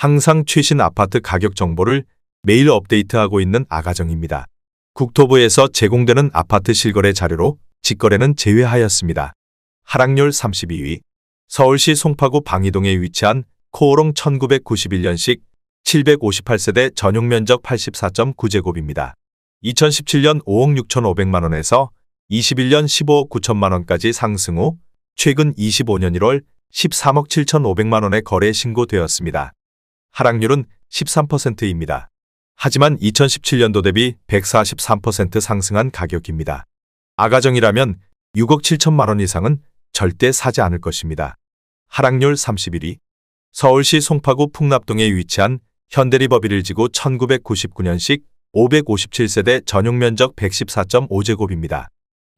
항상 최신 아파트 가격 정보를 매일 업데이트하고 있는 아가정입니다. 국토부에서 제공되는 아파트 실거래 자료로 직거래는 제외하였습니다. 하락률 32위. 서울시 송파구 방이동에 위치한 코오롱 1991년식 758세대 전용면적 84.9제곱입니다. 2017년 5억 6,500만 원에서 21년 15억 9천만 원까지 상승 후 최근 25년 1월 13억 7,500만 원에 거래 신고되었습니다. 하락률은 13%입니다. 하지만 2017년도 대비 143% 상승한 가격입니다. 아가정이라면 6억 7천만 원 이상은 절대 사지 않을 것입니다. 하락률 31위. 서울시 송파구 풍납동에 위치한 현대리버비릴지구 1999년식 557세대 전용면적 114.5제곱입니다.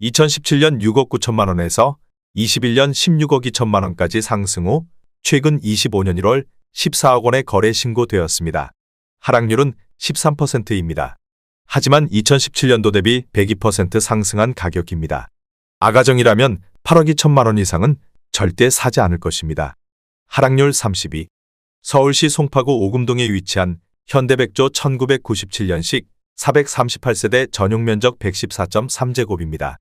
2017년 6억 9천만 원에서 21년 16억 2천만 원까지 상승 후 최근 25년 1월 14억 원에 거래 신고되었습니다. 하락률은 13%입니다. 하지만 2017년도 대비 102% 상승한 가격입니다. 아가정이라면 8억 2천만 원 이상은 절대 사지 않을 것입니다. 하락률 32. 서울시 송파구 오금동에 위치한 현대백조 1997년식 438세대 전용면적 114.3제곱입니다.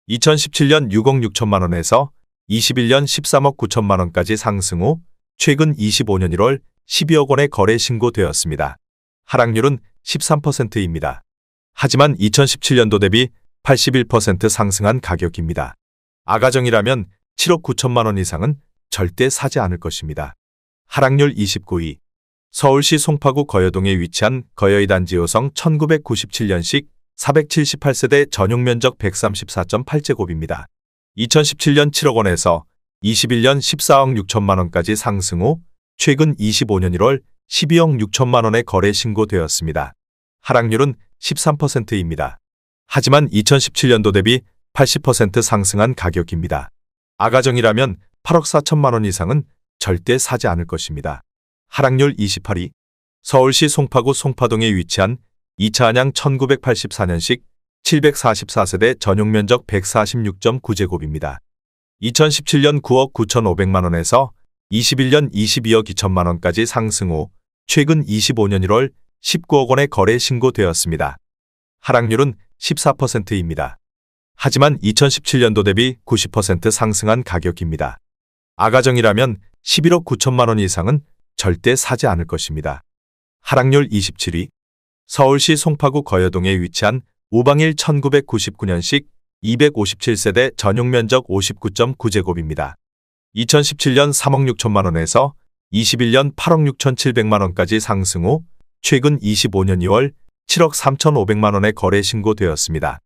2017년 6억 6천만 원에서 21년 13억 9천만 원까지 상승 후 최근 25년 1월 12억 원에 거래 신고되었습니다. 하락률은 13%입니다. 하지만 2017년도 대비 81% 상승한 가격입니다. 아가정이라면 7억 9천만 원 이상은 절대 사지 않을 것입니다. 하락률 29위. 서울시 송파구 거여동에 위치한 거여이 단지 호성 1997년식 478세대 전용면적 134.8제곱입니다. 2017년 7억 원에서 21년 14억 6천만 원까지 상승 후 최근 25년 1월 12억 6천만 원에 거래 신고되었습니다. 하락률은 13%입니다. 하지만 2017년도 대비 80% 상승한 가격입니다. 아가정이라면 8억 4천만 원 이상은 절대 사지 않을 것입니다. 하락률 28위. 서울시 송파구 송파동에 위치한 2차 안양 1984년식 744세대 전용면적 146.9제곱입니다. 2017년 9억 9,500만 원에서 21년 22억 2천만 원까지 상승 후 최근 25년 1월 19억 원에 거래 신고되었습니다. 하락률은 14%입니다. 하지만 2017년도 대비 90% 상승한 가격입니다. 아가정이라면 11억 9천만 원 이상은 절대 사지 않을 것입니다. 하락률 27위. 서울시 송파구 거여동에 위치한 우방일 1999년식 257세대 전용면적 59.9제곱입니다. 2017년 3억 6천만 원에서 21년 8억 6천7백만 원까지 상승 후 최근 25년 2월 7억 3,500만 원에 거래 신고되었습니다.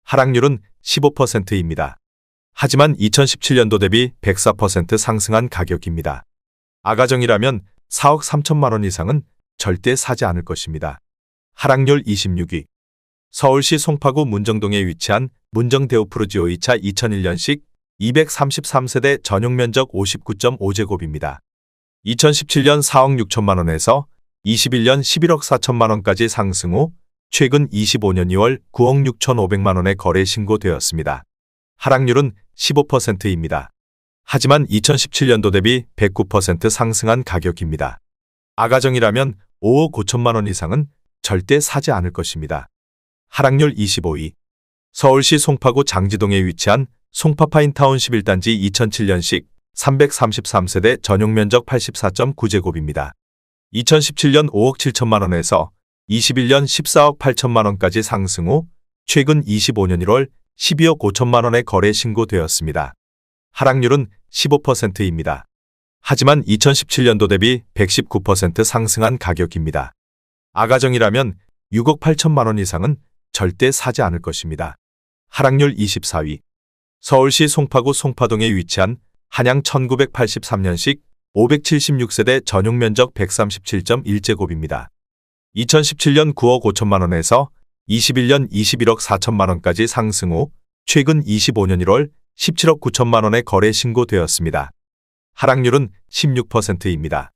하락률은 15%입니다. 하지만 2017년도 대비 104% 상승한 가격입니다. 아가정이라면 4억 3천만 원 이상은 절대 사지 않을 것입니다. 하락률 26위. 서울시 송파구 문정동에 위치한 문정데오프루지오 2차 2001년식 233세대 전용면적 59.5제곱입니다. 2017년 4억 6천만 원에서 21년 11억 4천만 원까지 상승 후 최근 25년 2월 9억 6천5백만 원에 거래 신고되었습니다. 하락률은 15%입니다. 하지만 2017년도 대비 109% 상승한 가격입니다. 아가정이라면 5억 5천만 원 이상은 절대 사지 않을 것입니다. 하락률 25위. 서울시 송파구 장지동에 위치한 송파파인타운 11단지 2007년식 333세대 전용면적 84.9제곱입니다. 2017년 5억 7천만 원에서 21년 14억 8천만 원까지 상승 후 최근 25년 1월 12억 5천만 원에 거래 신고되었습니다. 하락률은 15%입니다. 하지만 2017년도 대비 119% 상승한 가격입니다. 아가정이라면 6억 8천만 원 이상은 절대 사지 않을 것입니다. 하락률 24위. 서울시 송파구 송파동에 위치한 한양 1983년식 576세대 전용면적 137.1제곱입니다. 2017년 9억 5천만 원에서 21년 21억 4천만 원까지 상승 후 최근 25년 1월 17억 9천만 원에 거래 신고되었습니다. 하락률은 16%입니다.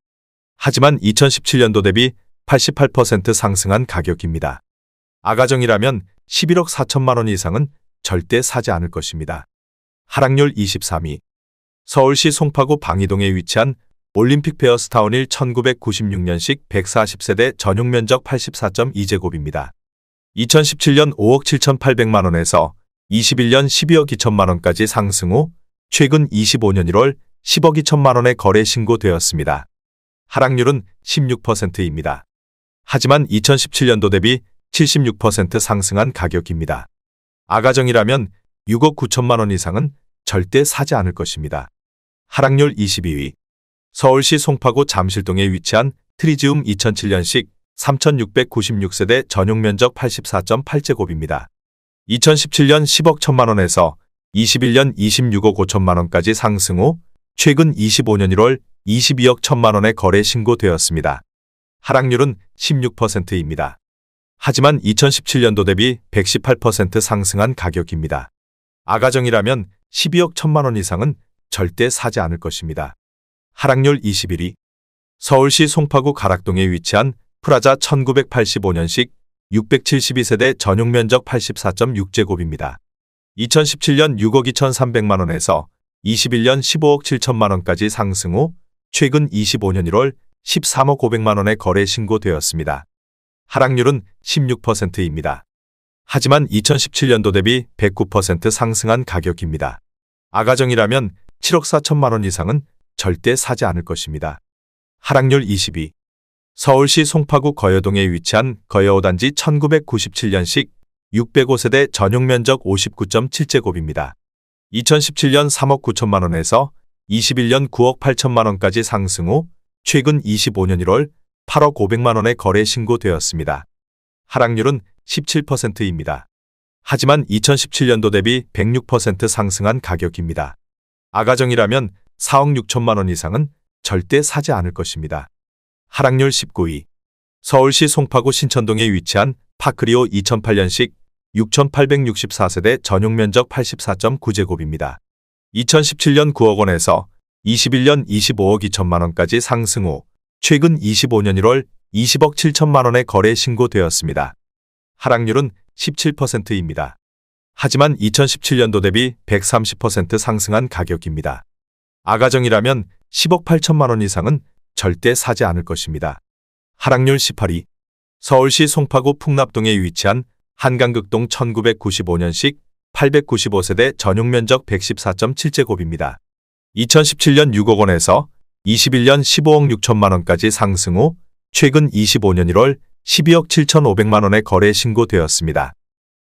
하지만 2017년도 대비 88% 상승한 가격입니다. 아가정이라면 11억 4천만 원 이상은 절대 사지 않을 것입니다. 하락률 23위. 서울시 송파구 방이동에 위치한 올림픽 베어스타운 1 1996년식 140세대 전용 면적 84.2제곱입니다. 2017년 5억 7,800만 원에서 21년 12억 2천만 원까지 상승 후 최근 25년 1월 10억 2천만 원에 거래 신고되었습니다. 하락률은 16%입니다. 하지만 2017년도 대비 76% 상승한 가격입니다. 아가정이라면 6억 9천만 원 이상은 절대 사지 않을 것입니다. 하락률 22위. 서울시 송파구 잠실동에 위치한 트리지움 2007년식 3,696세대 전용 면적 84.8제곱입니다. 2017년 10억 1천만 원에서 21년 26억 5천만 원까지 상승 후 최근 25년 1월 22억 1천만 원에 거래 신고되었습니다. 하락률은 16%입니다. 하지만 2017년도 대비 118% 상승한 가격입니다. 아가정이라면 12억 1천만 원 이상은 절대 사지 않을 것입니다. 하락률 21위. 서울시 송파구 가락동에 위치한 프라자 1985년식 672세대 전용 면적 84.6제곱입니다. 2017년 6억 2,300만 원에서 21년 15억 7천만 원까지 상승 후 최근 25년 1월 13억 500만 원에 거래 신고되었습니다. 하락률은 16%입니다. 하지만 2017년도 대비 109% 상승한 가격입니다. 아가정이라면 7억 4천만 원 이상은 절대 사지 않을 것입니다. 하락률 22. 서울시 송파구 거여동에 위치한 거여 5단지 1997년식 605세대 전용 면적 59.7제곱입니다. 2017년 3억 9천만 원에서 21년 9억 8천만 원까지 상승 후 최근 25년 1월 8억 500만 원에 거래 신고되었습니다. 하락률은 17%입니다. 하지만 2017년도 대비 106% 상승한 가격입니다. 아가정이라면 4억 6천만 원 이상은 절대 사지 않을 것입니다. 하락률 19위. 서울시 송파구 신천동에 위치한 파크리오 2008년식 6,864세대 전용 면적 84.9제곱입니다. 2017년 9억 원에서 21년 25억 2천만 원까지 상승 후 최근 25년 1월 20억 7천만 원에 거래 신고되었습니다. 하락률은 17%입니다. 하지만 2017년도 대비 130% 상승한 가격입니다. 아가정이라면 10억 8천만 원 이상은 절대 사지 않을 것입니다. 하락률 18위. 서울시 송파구 풍납동에 위치한 한강극동 1995년식 895세대 전용 면적 114.7제곱입니다. 2017년 6억 원에서 21년 15억 6천만 원까지 상승 후 최근 25년 1월 12억 7,500만 원에 거래 신고되었습니다.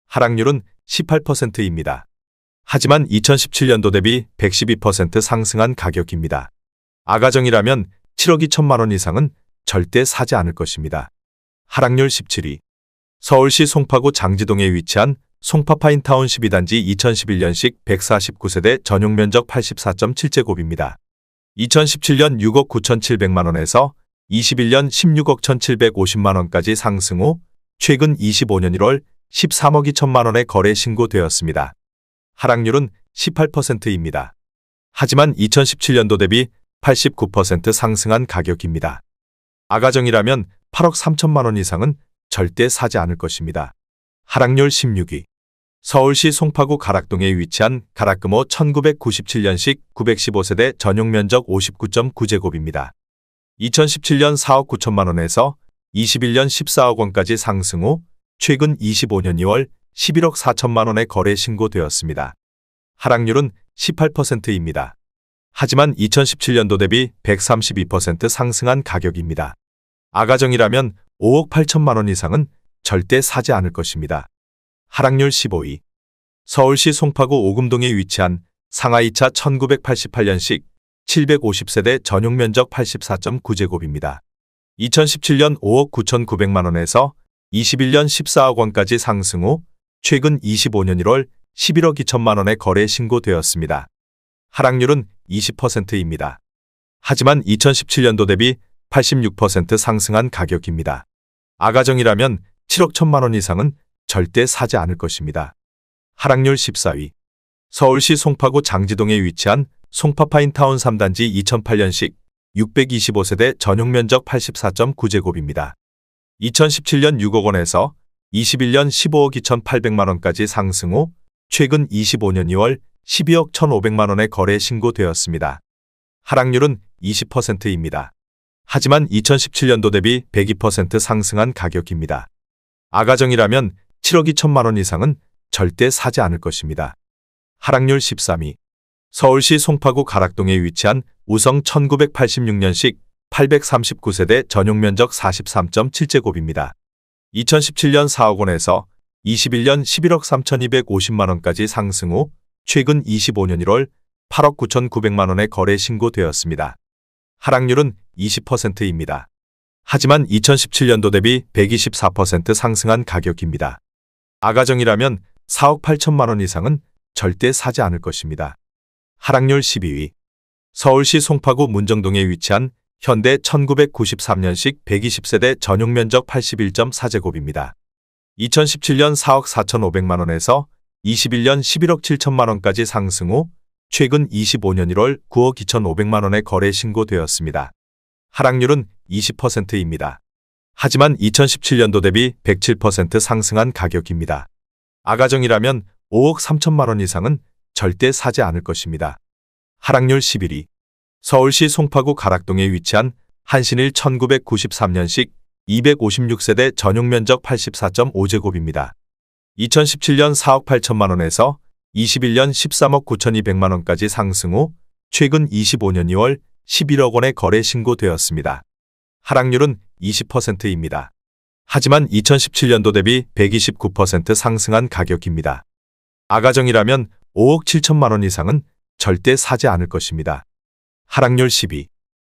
하락률은 18%입니다. 하지만 2017년도 대비 112% 상승한 가격입니다. 아가정이라면 7억 2천만 원 이상은 절대 사지 않을 것입니다. 하락률 17위. 서울시 송파구 장지동에 위치한 송파파인타운 12단지 2011년식 149세대 전용 면적 84.7제곱입니다. 2017년 6억 9,700만 원에서 21년 16억 1,750만 원까지 상승 후 최근 25년 1월 13억 2천만 원에 거래 신고되었습니다. 하락률은 18%입니다. 하지만 2017년도 대비 89% 상승한 가격입니다. 아가정이라면 8억 3천만 원 이상은 절대 사지 않을 것입니다. 하락률 16위. 서울시 송파구 가락동에 위치한 가락금호 1997년식 915세대 전용 면적 59.9제곱입니다. 2017년 4억 9천만 원에서 21년 14억 원까지 상승 후 최근 25년 2월 11억 4천만 원에 거래 신고되었습니다. 하락률은 18%입니다. 하지만 2017년도 대비 132% 상승한 가격입니다. 아가정이라면 5억 8천만 원 이상은 절대 사지 않을 것입니다. 하락률 15위. 서울시 송파구 오금동에 위치한 상하 2차 1988년식 750세대 전용 면적 84.9제곱입니다. 2017년 5억 9,900만 원에서 21년 14억 원까지 상승 후 최근 25년 1월 11억 2천만 원에 거래 신고되었습니다. 하락률은 20%입니다. 하지만 2017년도 대비 86% 상승한 가격입니다. 아가정이라면 7억 1천만 원 이상은 절대 사지 않을 것입니다. 하락률 14위. 서울시 송파구 장지동에 위치한 송파파인타운 3단지 2008년식 625세대 전용 면적 84.9제곱입니다. 2017년 6억 원에서 21년 15억 2,800만 원까지 상승 후 최근 25년 2월 12억 1,500만 원에 거래 신고되었습니다. 하락률은 20%입니다. 하지만 2017년도 대비 102% 상승한 가격입니다. 아가정이라면 7억 2천만 원 이상은 절대 사지 않을 것입니다. 하락률 13위. 서울시 송파구 가락동에 위치한 우성 1986년식 839세대 전용면적 43.7제곱입니다. 2017년 4억 원에서 21년 11억 3,250만 원까지 상승 후 최근 25년 1월 8억 9,900만 원에 거래 신고되었습니다. 하락률은 20%입니다. 하지만 2017년도 대비 124% 상승한 가격입니다. 아가정이라면 4억 8천만 원 이상은 절대 사지 않을 것입니다. 하락률 12위. 서울시 송파구 문정동에 위치한 현대 1993년식 120세대 전용면적 81.4제곱입니다. 2017년 4억 4,500만 원에서 21년 11억 7천만 원까지 상승 후 최근 25년 1월 9억 2,500만 원에 거래 신고되었습니다. 하락률은 20%입니다. 하지만 2017년도 대비 107% 상승한 가격입니다. 아가정이라면 5억 3천만 원 이상은 절대 사지 않을 것입니다. 하락률 11위. 서울시 송파구 가락동에 위치한 한신일 1993년식 256세대 전용면적 84.5제곱입니다. 2017년 4억 8천만 원에서 21년 13억 9,200만 원까지 상승 후 최근 25년 2월 11억 원에 거래 신고되었습니다. 하락률은 20%입니다. 하지만 2017년도 대비 129% 상승한 가격입니다. 아가정이라면 5억 7천만 원 이상은 절대 사지 않을 것입니다. 하락률 10위.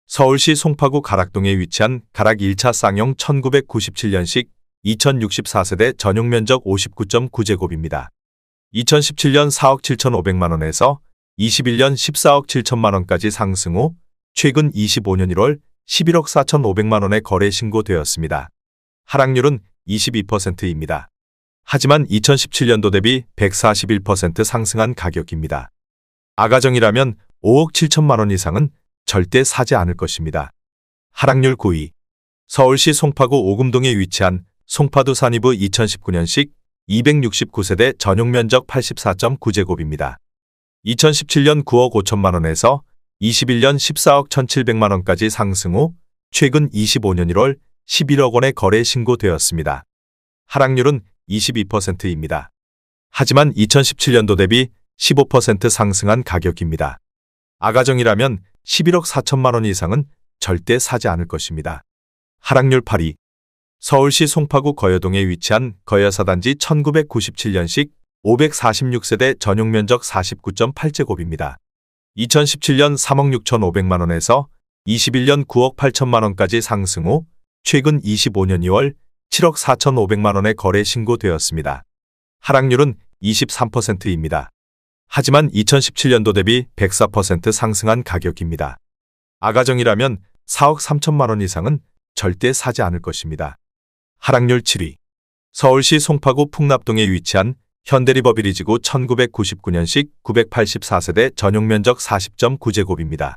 서울시 송파구 가락동에 위치한 가락 1차 쌍용 1997년식 2064세대 전용면적 59.9제곱입니다. 2017년 4억 7,500만 원에서 21년 14억 7천만 원까지 상승 후 최근 25년 1월 11억 4,500만 원에 거래 신고되었습니다. 하락률은 22%입니다. 하지만 2017년도 대비 141% 상승한 가격입니다. 아가정이라면 5억 7천만 원 이상은 절대 사지 않을 것입니다. 하락률 9위. 서울시 송파구 오금동에 위치한 송파두 산이브 2019년식 269세대 전용면적 84.9제곱입니다. 2017년 9억 5천만 원에서 21년 14억 1,700만 원까지 상승 후 최근 25년 1월 11억 원에 거래 신고되었습니다. 하락률은 22%입니다. 하지만 2017년도 대비 15% 상승한 가격입니다. 아가정이라면 11억 4천만 원 이상은 절대 사지 않을 것입니다. 하락률 8위. 서울시 송파구 거여동에 위치한 거여사단지 1997년식 546세대 전용면적 49.8제곱입니다. 2017년 3억 6,500만 원에서 21년 9억 8천만 원까지 상승 후 최근 25년 2월 7억 4,500만 원에 거래 신고되었습니다. 하락률은 23%입니다. 하지만 2017년도 대비 104% 상승한 가격입니다. 아가정이라면 4억 3천만 원 이상은 절대 사지 않을 것입니다. 하락률 7위. 서울시 송파구 풍납동에 위치한 현대리버비리지구 1999년식 984세대 전용면적 40.9제곱입니다.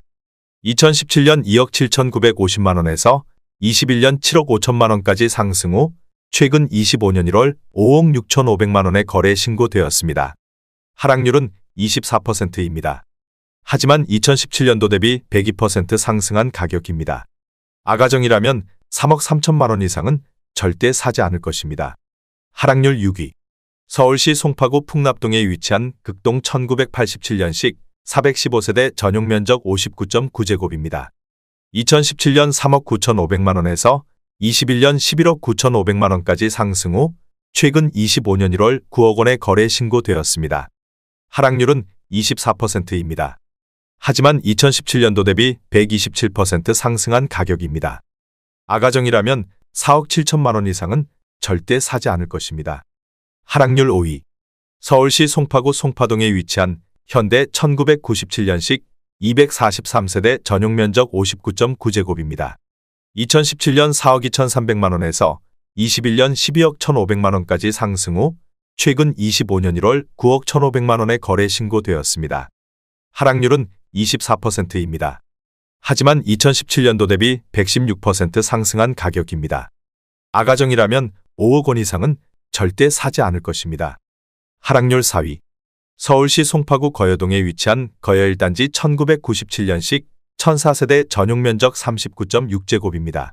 2017년 2억 7,950만 원에서 21년 7억 5천만 원까지 상승 후 최근 25년 1월 5억 6,500만 원에 거래 신고되었습니다. 하락률은 24%입니다. 하지만 2017년도 대비 102% 상승한 가격입니다. 아가정이라면 3억 3천만 원 이상은 절대 사지 않을 것입니다. 하락률 6위. 서울시 송파구 풍납동에 위치한 극동 1987년식 415세대 전용면적 59.9제곱입니다. 2017년 3억 9,500만 원에서 21년 11억 9,500만 원까지 상승 후 최근 25년 1월 9억 원에 거래 신고되었습니다. 하락률은 24%입니다. 하지만 2017년도 대비 127% 상승한 가격입니다. 아가정이라면 4억 7천만 원 이상은 절대 사지 않을 것입니다. 하락률 5위. 서울시 송파구 송파동에 위치한 현대 1997년식 243세대 전용면적 59.9제곱입니다. 2017년 4억 2,300만 원에서 21년 12억 1,500만 원까지 상승 후 최근 25년 1월 9억 1,500만 원에 거래 신고되었습니다. 하락률은 24%입니다. 하지만 2017년도 대비 116% 상승한 가격입니다. 아가정이라면 5억 원 이상은 절대 사지 않을 것입니다. 하락률 4위. 서울시 송파구 거여동에 위치한 거여 1단지 1997년식 1004세대 전용 면적 39.6제곱입니다.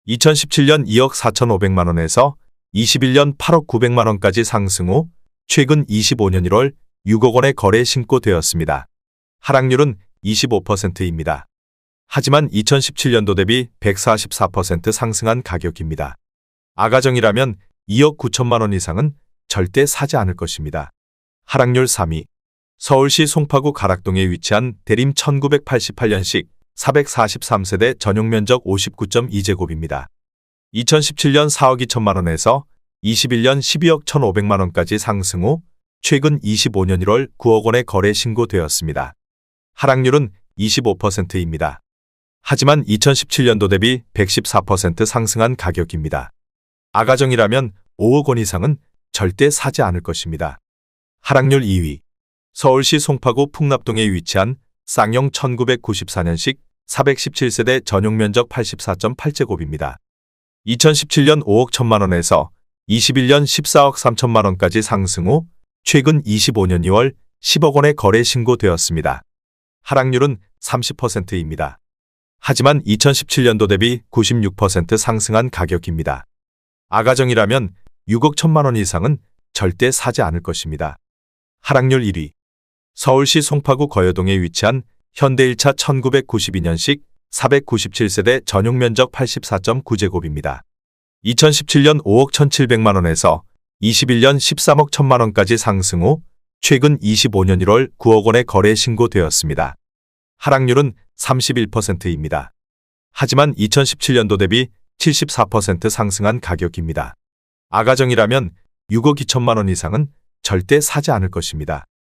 2017년 2억 4,500만 원에서 21년 8억 900만 원까지 상승 후 최근 25년 1월 6억 원의 거래 신고되었습니다. 하락률은 25%입니다. 하지만 2017년도 대비 144% 상승한 가격입니다. 아가정이라면 2억 9천만 원 이상은 절대 사지 않을 것입니다. 하락률 3위. 서울시 송파구 가락동에 위치한 대림 1988년식 443세대 전용 면적 59.2제곱입니다. 2017년 4억 2천만 원에서 21년 12억 1,500만 원까지 상승 후 최근 25년 1월 9억 원의 거래 신고되었습니다. 하락률은 25%입니다. 하지만 2017년도 대비 114% 상승한 가격입니다. 아가정이라면 5억 원 이상은 절대 사지 않을 것입니다. 하락률 2위. 서울시 송파구 풍납동에 위치한 쌍용 1994년식 417세대 전용 면적 84.8제곱입니다. 2017년 5억 1천만 원에서 21년 14억 3천만 원까지 상승 후 최근 25년 2월 10억 원의 거래 신고되었습니다. 하락률은 30%입니다. 하지만 2017년도 대비 96% 상승한 가격입니다. 아가정이라면 6억 1천만 원 이상은 절대 사지 않을 것입니다. 하락률 1위. 서울시 송파구 거여동에 위치한 현대 1차 1992년식 497세대 전용 면적 84.9제곱입니다. 2017년 5억 1,700만 원에서 21년 13억 1천만 원까지 상승 후 최근 25년 1월 9억 원의 거래 신고되었습니다. 하락률은 31%입니다. 하지만 2017년도 대비 74% 상승한 가격입니다. 아가정이라면 6억 2천만 원 이상은 절대 사지 않을 것입니다.